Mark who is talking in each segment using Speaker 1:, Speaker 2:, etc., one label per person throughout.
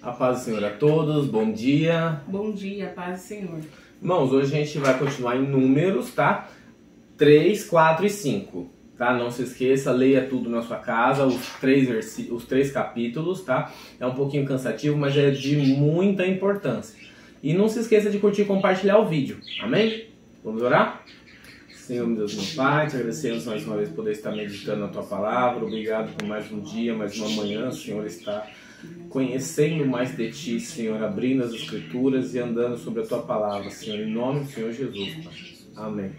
Speaker 1: A paz do Senhor a todos, bom dia.
Speaker 2: Bom dia, paz do Senhor.
Speaker 1: Irmãos, hoje a gente vai continuar em números, tá? 3, 4 e 5, tá? Não se esqueça, leia tudo na sua casa, os três capítulos, tá? É um pouquinho cansativo, mas é de muita importância. E não se esqueça de curtir e compartilhar o vídeo, amém? Vamos orar? Senhor, meu Deus, meu Pai, te agradecemos mais uma vez por poder estar meditando na Tua Palavra. Obrigado por mais um dia, mais uma manhã, Senhor, está conhecendo mais de Ti, Senhor, abrindo as Escrituras e andando sobre a Tua Palavra, Senhor, em nome do Senhor Jesus, Pai. Amém.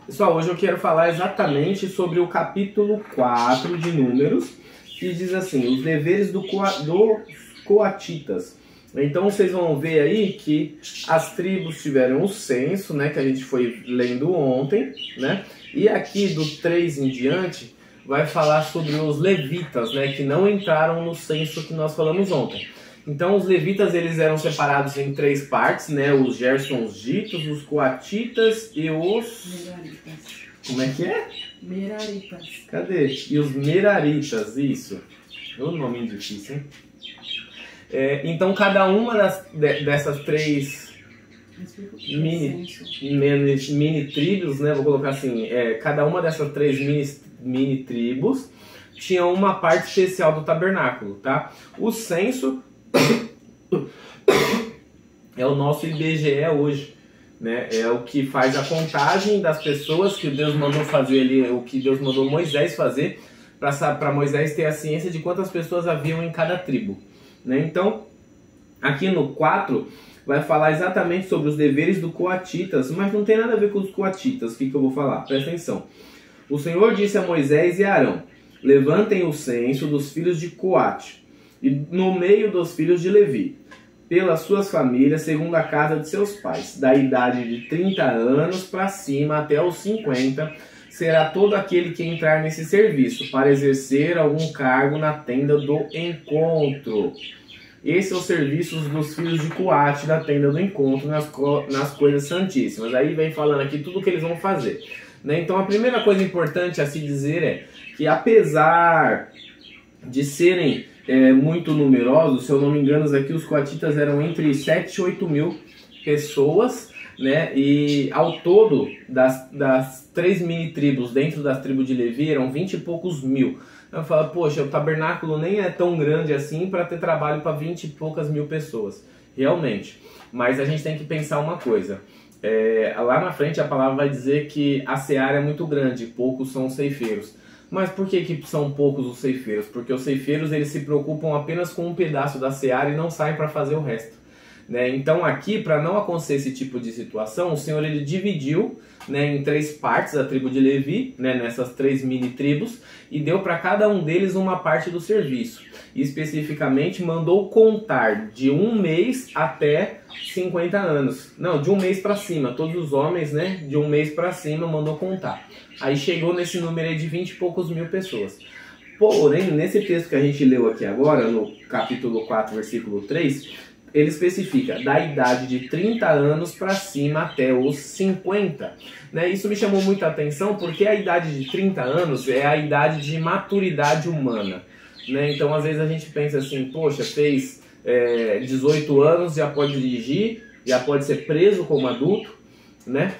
Speaker 1: Pessoal, hoje eu quero falar exatamente sobre o capítulo 4 de Números, que diz assim, os deveres dos coatitas. Então vocês vão ver aí que as tribos tiveram o censo, né, que a gente foi lendo ontem, né? E aqui do 3 em diante vai falar sobre os levitas, né, que não entraram no censo que nós falamos ontem. Então os levitas eles eram separados em 3 partes, né? Os gersonzitas, os coatitas e os...
Speaker 2: Meraritas.
Speaker 1: Como é que é?
Speaker 2: Meraritas.
Speaker 1: Cadê? E os meraritas, isso. É um nome difícil, hein? Então cada uma dessas 3 mini tribos, né? Vou colocar assim, cada uma dessas 3 mini tribos tinha uma parte especial do tabernáculo, tá? O censo é o nosso IBGE hoje, né? É o que faz a contagem das pessoas que Deus mandou fazer ali, o que Deus mandou Moisés fazer, para Moisés ter a ciência de quantas pessoas haviam em cada tribo, né? Então, aqui no 4 vai falar exatamente sobre os deveres do coatitas, mas não tem nada a ver com os coatitas. O que eu vou falar? Presta atenção. O Senhor disse a Moisés e a Arão: levantem o censo dos filhos de Coate, e no meio dos filhos de Levi, pelas suas famílias, segundo a casa de seus pais, da idade de 30 anos para cima até os 50, será todo aquele que entrar nesse serviço, para exercer algum cargo na tenda do encontro. Esses são os serviços dos filhos de Coate da tenda do encontro nas coisas santíssimas. Aí vem falando aqui tudo o que eles vão fazer, né? Então a primeira coisa importante a se dizer é que apesar de serem muito numerosos, se eu não me engano aqui os coatitas eram entre 7 e 8 mil pessoas, né? E ao todo das 3 mini tribos dentro das tribos de Levi eram 20 e poucos mil. Eu falo, poxa, o tabernáculo nem é tão grande assim para ter trabalho para 20 e poucas mil pessoas, realmente. Mas a gente tem que pensar uma coisa, lá na frente a palavra vai dizer que a seara é muito grande, poucos são os ceifeiros. Mas por que são poucos os ceifeiros? Porque os ceifeiros eles se preocupam apenas com um pedaço da seara e não saem para fazer o resto, né? Então aqui, para não acontecer esse tipo de situação, o Senhor ele dividiu, né, em 3 partes a tribo de Levi, né, nessas 3 mini tribos, e deu para cada um deles uma parte do serviço. E especificamente mandou contar de 1 mês até 50 anos. Não, de 1 mês para cima, todos os homens, né, de 1 mês para cima mandou contar. Aí chegou nesse número aí de 20 e poucos mil pessoas. Porém, nesse texto que a gente leu aqui agora, no capítulo 4, versículo 3, ele especifica da idade de 30 anos para cima até os 50. Né? Isso me chamou muita atenção porque a idade de 30 anos é a idade de maturidade humana. Né? Então, às vezes a gente pensa assim, poxa, fez 18 anos, já pode dirigir, já pode ser preso como adulto, né?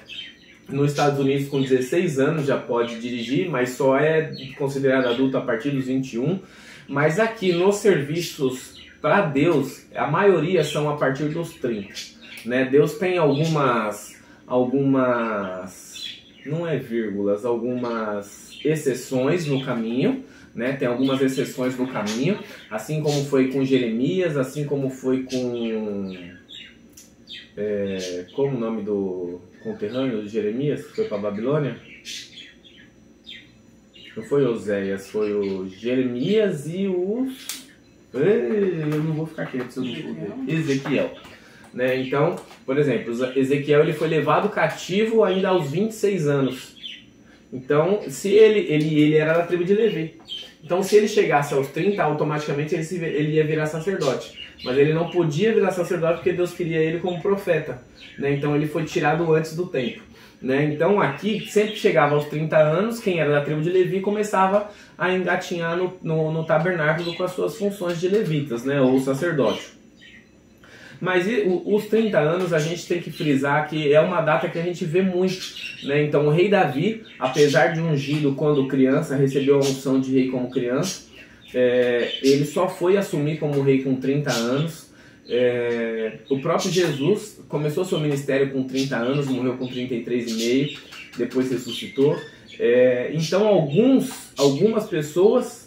Speaker 1: Nos Estados Unidos, com 16 anos já pode dirigir, mas só é considerado adulto a partir dos 21. Mas aqui nos serviços para Deus, a maioria são a partir dos 30. Né? Deus tem algumas, não é vírgulas, algumas exceções no caminho. Né? Tem algumas exceções no caminho, assim como foi com Jeremias, assim como foi com... como o nome do conterrâneo de Jeremias, que foi para a Babilônia? Não foi Oséias, foi o Jeremias e os... Eu não vou ficar quieto se eu não for ver. Ezequiel. Né? Então, por exemplo, Ezequiel ele foi levado cativo ainda aos 26 anos. Então, se ele era da tribo de Levi. Então, se ele chegasse aos 30, automaticamente ele ia virar sacerdote. Mas ele não podia virar sacerdote porque Deus queria ele como profeta. Né? Então, ele foi tirado antes do tempo. né? Então aqui, sempre chegava aos 30 anos, quem era da tribo de Levi começava a engatinhar no tabernáculo com as suas funções de levitas, né? Ou sacerdócio. Mas os 30 anos a gente tem que frisar que é uma data que a gente vê muito, né? Então o rei Davi, apesar de ungido quando criança, recebeu a unção de rei como criança, ele só foi assumir como rei com 30 anos. O próprio Jesus começou seu ministério com 30 anos, morreu com 33,5, depois ressuscitou. Então algumas pessoas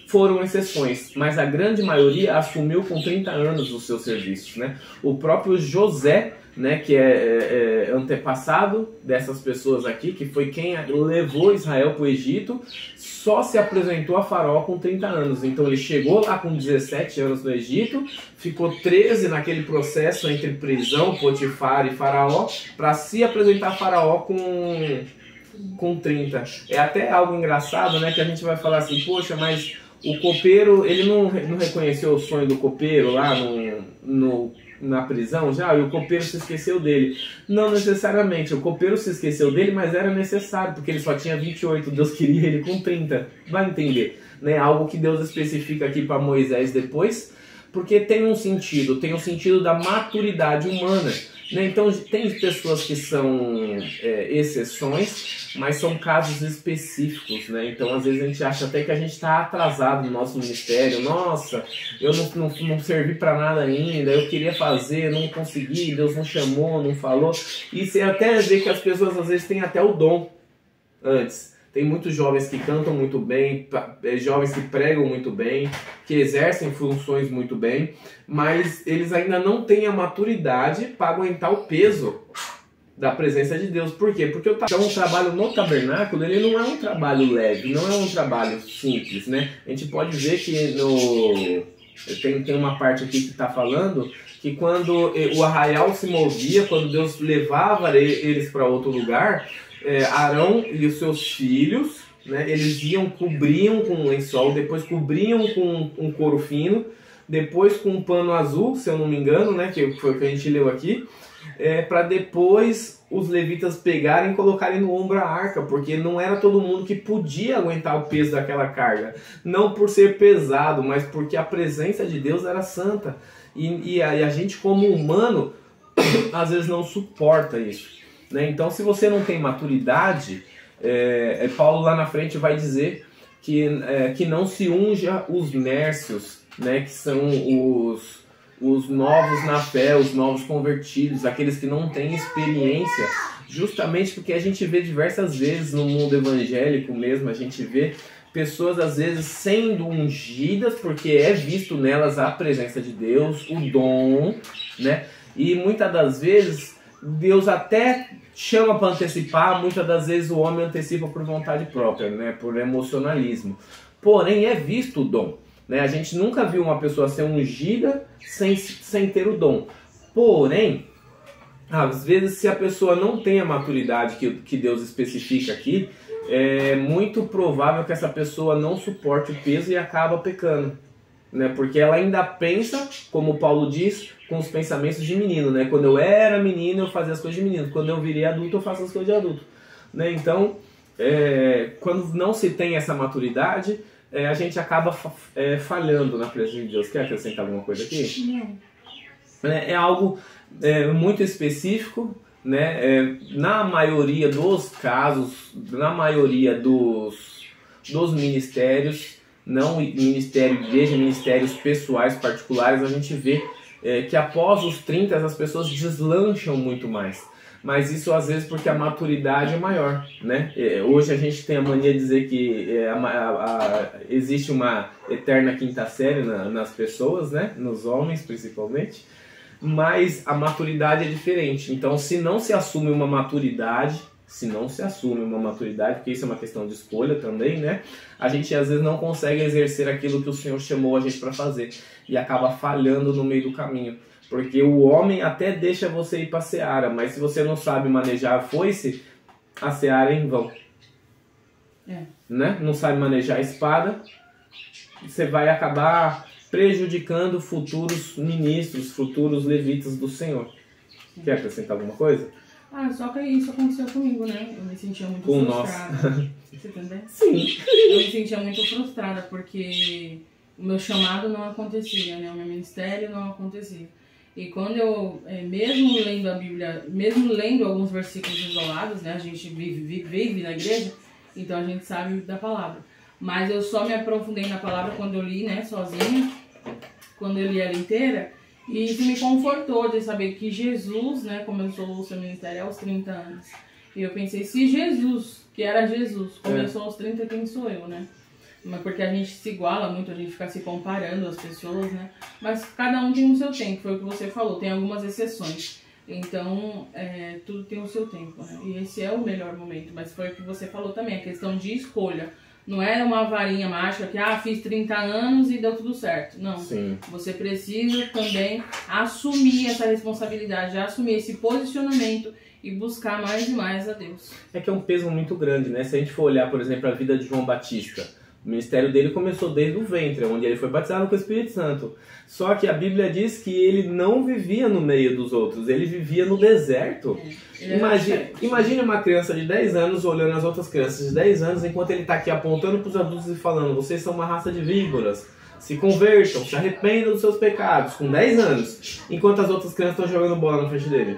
Speaker 1: foram exceções, mas a grande maioria assumiu com 30 anos os seus serviços, né? O próprio José, né, que é antepassado dessas pessoas aqui, que foi quem levou Israel para o Egito, só se apresentou a Faraó com 30 anos. Então ele chegou lá com 17 anos no Egito, ficou 13 naquele processo entre prisão, Potifar e Faraó, para se apresentar a Faraó com 30. É até algo engraçado, né, que a gente vai falar assim, poxa, mas o copeiro, ele não reconheceu o sonho do copeiro lá na prisão já, e o copeiro se esqueceu dele. Não necessariamente, o copeiro se esqueceu dele, mas era necessário, porque ele só tinha 28, Deus queria ele com 30. Vai entender, né? Algo que Deus especifica aqui para Moisés depois, porque tem um sentido da maturidade humana, né? Então tem pessoas que são exceções, mas são casos específicos, né? Então às vezes a gente acha até que a gente está atrasado no nosso ministério. Nossa, eu não servi para nada ainda, eu queria fazer, não consegui, Deus não chamou, não falou. E você até vê que as pessoas às vezes têm até o dom antes. Tem muitos jovens que cantam muito bem, jovens que pregam muito bem, que exercem funções muito bem, mas eles ainda não têm a maturidade para aguentar o peso da presença de Deus. Por quê? Porque o trabalho no tabernáculo, ele não é um trabalho leve, não é um trabalho simples, né? A gente pode ver que tem uma parte aqui que está falando que quando o arraial se movia, quando Deus levava eles para outro lugar, Arão e os seus filhos, né, eles cobriam com um lençol, depois cobriam com um couro fino, depois com um pano azul, se eu não me engano, né, que foi o que a gente leu aqui, para depois os levitas pegarem e colocarem no ombro a arca, porque não era todo mundo que podia aguentar o peso daquela carga, não por ser pesado, mas porque a presença de Deus era santa, e a gente como humano às vezes não suporta isso. Então, se você não tem maturidade, Paulo lá na frente vai dizer que não se unja os nércios, né, que são os novos na fé, os novos convertidos, aqueles que não têm experiência, justamente porque a gente vê diversas vezes no mundo evangélico mesmo, a gente vê pessoas às vezes sendo ungidas, porque é visto nelas a presença de Deus, o dom, né, e muitas das vezes Deus até chama para antecipar, muitas das vezes o homem antecipa por vontade própria, né, por emocionalismo. Porém, é visto o dom, né? A gente nunca viu uma pessoa ser ungida sem ter o dom. Porém, às vezes, se a pessoa não tem a maturidade que Deus especifica aqui, é muito provável que essa pessoa não suporte o peso e acaba pecando, né? Porque ela ainda pensa, como Paulo diz, com os pensamentos de menino, né? Quando eu era menino, eu fazia as coisas de menino. Quando eu virei adulto, eu faço as coisas de adulto, né? Então, quando não se tem essa maturidade, a gente acaba falhando na presença de Deus. Quer acrescentar alguma coisa aqui? Não. É algo muito específico, né? Na maioria dos casos, na maioria dos ministérios, não ministério de igreja, ministérios pessoais particulares, a gente vê que após os 30 as pessoas deslancham muito mais. Mas isso às vezes porque a maturidade é maior, né? Hoje a gente tem a mania de dizer que existe uma eterna quinta série nas pessoas, né? Nos homens principalmente, mas a maturidade é diferente. Então, se não se assume uma maturidade, porque isso é uma questão de escolha também, né? A gente às vezes não consegue exercer aquilo que o Senhor chamou a gente para fazer e acaba falhando no meio do caminho. Porque o homem até deixa você ir para a seara, mas se você não sabe manejar a foice, a seara é em vão. Né? Não sabe manejar a espada, você vai acabar prejudicando futuros ministros, futuros levitas do Senhor. Quer acrescentar alguma coisa?
Speaker 2: Ah, só que isso aconteceu comigo, né? Eu me sentia muito
Speaker 1: Com
Speaker 2: frustrada. Você entendeu?
Speaker 1: Sim.
Speaker 2: Eu me sentia muito frustrada porque o meu chamado não acontecia, né? O meu ministério não acontecia. E quando eu, mesmo lendo a Bíblia, mesmo lendo alguns versículos isolados, né? A gente vive na igreja, então a gente sabe da palavra. Mas eu só me aprofundei na palavra quando eu li, né? Sozinha, quando eu li ela inteira. E isso me confortou de saber que Jesus, né? Começou o seu ministério aos 30 anos. E eu pensei, se Jesus, que era Jesus, começou aos 30, quem sou eu, né? Mas porque a gente se iguala muito, a gente fica se comparando as pessoas, né? Mas cada um tem o seu tempo, foi o que você falou, tem algumas exceções. Então, tudo tem o seu tempo, né? E esse é o melhor momento, mas foi o que você falou também, a questão de escolha. Não era uma varinha mágica que, fiz 30 anos e deu tudo certo. Não.
Speaker 1: Sim.
Speaker 2: Você precisa também assumir essa responsabilidade, assumir esse posicionamento e buscar mais e mais a Deus.
Speaker 1: É que é um peso muito grande, né? Se a gente for olhar, por exemplo, a vida de João Batista, o ministério dele começou desde o ventre, onde ele foi batizado com o Espírito Santo. Só que a Bíblia diz que ele não vivia no meio dos outros, ele vivia no deserto. Imagine uma criança de 10 anos olhando as outras crianças de 10 anos, enquanto ele está aqui apontando para os adultos e falando: vocês são uma raça de víboras, se convertam, se arrependam dos seus pecados, com 10 anos, enquanto as outras crianças estão jogando bola na frente dele.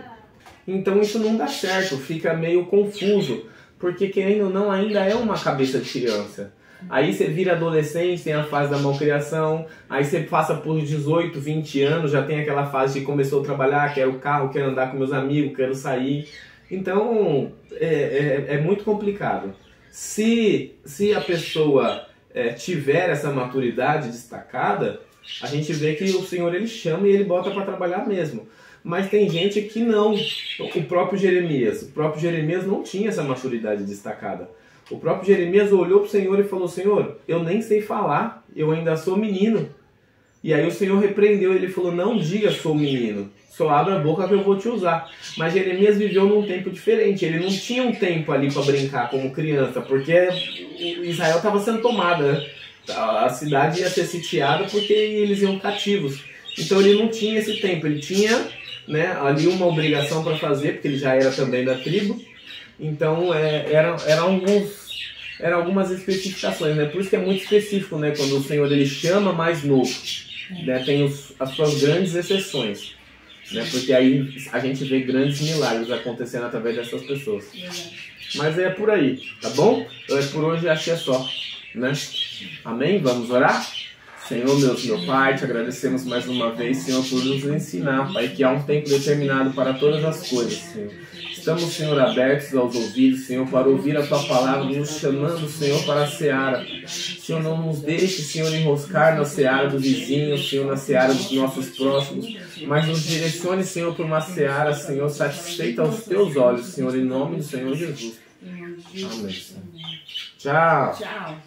Speaker 1: Então isso não dá certo, fica meio confuso, porque querendo ou não ainda é uma cabeça de criança. Aí você vira adolescente, tem a fase da malcriação, aí você passa por 18, 20 anos, já tem aquela fase de começou a trabalhar, quero carro, quero andar com meus amigos, quero sair. Então é muito complicado. Se a pessoa tiver essa maturidade destacada, a gente vê que o Senhor ele chama e ele bota para trabalhar mesmo. Mas tem gente que não. O próprio Jeremias não tinha essa maturidade destacada. O próprio Jeremias olhou para o Senhor e falou: Senhor, eu nem sei falar, eu ainda sou menino. E aí o Senhor repreendeu, ele falou: não diga sou menino, só abra a boca que eu vou te usar. Mas Jeremias viveu num tempo diferente, ele não tinha um tempo ali para brincar como criança, porque Israel estava sendo tomada, né? A cidade ia ser sitiada porque eles iam cativos. Então ele não tinha esse tempo, ele tinha, né, ali uma obrigação para fazer, porque ele já era também da tribo. Então eram algumas especificações, né? Por isso que é muito específico, né? Quando o Senhor ele chama mais novo, né? Tem as suas grandes exceções, né? Porque aí a gente vê grandes milagres acontecendo através dessas pessoas. Mas é por aí, tá bom? Por hoje acho que é só, né? Amém? Vamos orar? Senhor, meu Pai, te agradecemos mais uma vez, Senhor, por nos ensinar, Pai, que há um tempo determinado para todas as coisas, Senhor. Estamos, Senhor, abertos aos ouvidos, Senhor, para ouvir a Tua palavra, nos chamando, Senhor, para a seara. Senhor, não nos deixe, Senhor, enroscar na seara do vizinho, Senhor, na seara dos nossos próximos, mas nos direcione, Senhor, para uma seara, Senhor, satisfeita aos Teus olhos, Senhor, em nome do Senhor Jesus. Amém. Tchau.
Speaker 2: Tchau.